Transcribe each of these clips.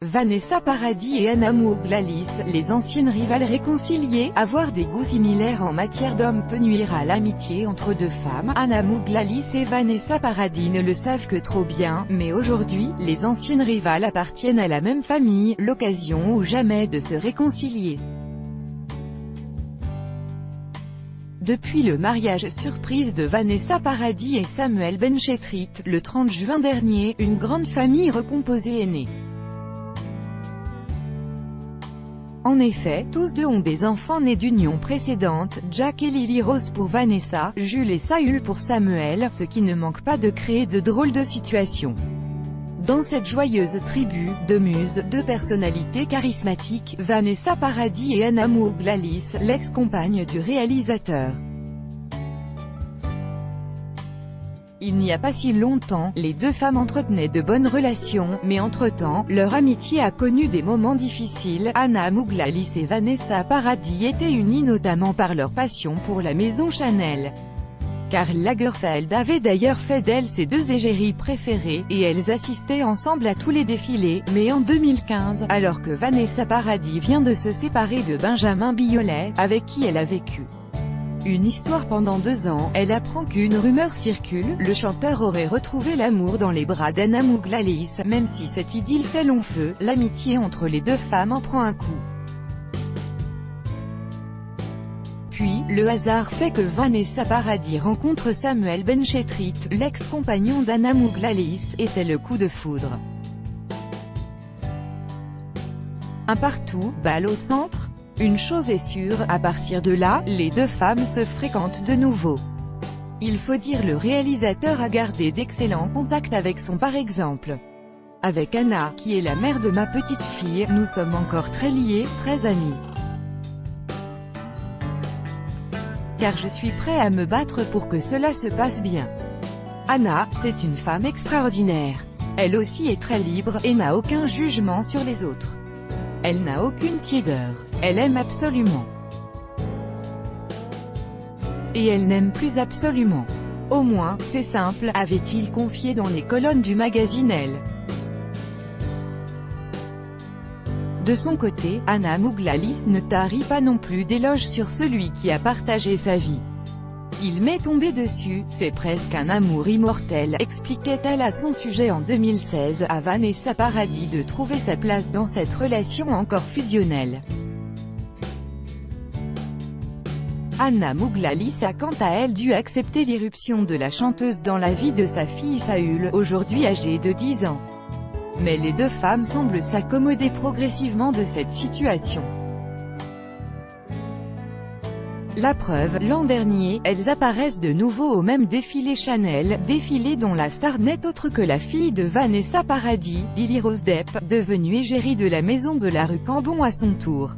Vanessa Paradis et Anna Mouglalis, les anciennes rivales réconciliées. Avoir des goûts similaires en matière d'hommes peut nuire à l'amitié entre deux femmes. Anna Mouglalis et Vanessa Paradis ne le savent que trop bien, mais aujourd'hui, les anciennes rivales appartiennent à la même famille, l'occasion ou jamais de se réconcilier. Depuis le mariage surprise de Vanessa Paradis et Samuel Benchetrit, le 30 juin dernier, une grande famille recomposée est née. En effet, tous deux ont des enfants nés d'unions précédentes, Jack et Lily Rose pour Vanessa, Jules et Saül pour Samuel, ce qui ne manque pas de créer de drôles de situations. Dans cette joyeuse tribu, deux muses, deux personnalités charismatiques, Vanessa Paradis et Anna Mouglalis, l'ex-compagne du réalisateur. Il n'y a pas si longtemps, les deux femmes entretenaient de bonnes relations, mais entre-temps, leur amitié a connu des moments difficiles. Anna Mouglalis et Vanessa Paradis étaient unies notamment par leur passion pour la maison Chanel. Karl Lagerfeld avait d'ailleurs fait d'elles ses deux égéries préférées, et elles assistaient ensemble à tous les défilés. Mais en 2015, alors que Vanessa Paradis vient de se séparer de Benjamin Biolay, avec qui elle a vécu une histoire pendant 2 ans, elle apprend qu'une rumeur circule, le chanteur aurait retrouvé l'amour dans les bras d'Anna Mouglalis. Même si cette idylle fait long feu, l'amitié entre les deux femmes en prend un coup. Puis, le hasard fait que Vanessa Paradis rencontre Samuel Benchetrit, l'ex-compagnon d'Anna Mouglalis, et c'est le coup de foudre. Un partout, balle au centre. Une chose est sûre, à partir de là, les deux femmes se fréquentent de nouveau. Il faut dire le réalisateur a gardé d'excellents contacts avec son par exemple. Avec Anna, qui est la mère de ma petite fille, nous sommes encore très liés, très amis. Car je suis prêt à me battre pour que cela se passe bien. Anna, c'est une femme extraordinaire. Elle aussi est très libre, et n'a aucun jugement sur les autres. Elle n'a aucune tiédeur. Elle aime absolument. Et elle n'aime plus absolument. Au moins, c'est simple, avait-il confié dans les colonnes du magazine Elle. De son côté, Anna Mouglalis ne tarit pas non plus d'éloges sur celui qui a partagé sa vie. Il m'est tombé dessus, c'est presque un amour immortel, expliquait-elle à son sujet en 2016, à Vanessa Paradis de trouver sa place dans cette relation encore fusionnelle. Anna Mouglalis a quant à elle dû accepter l'irruption de la chanteuse dans la vie de sa fille Saül, aujourd'hui âgée de 10 ans. Mais les deux femmes semblent s'accommoder progressivement de cette situation. La preuve, l'an dernier, elles apparaissent de nouveau au même défilé Chanel, défilé dont la star n'est autre que la fille de Vanessa Paradis, Lily Rose Depp, devenue égérie de la maison de la rue Cambon à son tour.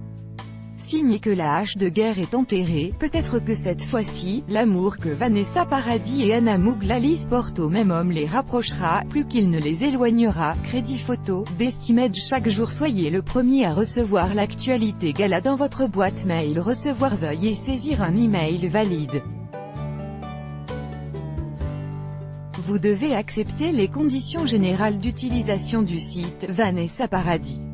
Signe que la hache de guerre est enterrée, peut-être que cette fois-ci, l'amour que Vanessa Paradis et Anna Mouglalis portent au même homme les rapprochera, plus qu'il ne les éloignera. Crédit photo, Destimage. Chaque jour soyez le premier à recevoir l'actualité gala dans votre boîte mail. Recevoir, veuillez saisir un email valide. Vous devez accepter les conditions générales d'utilisation du site Vanessa Paradis.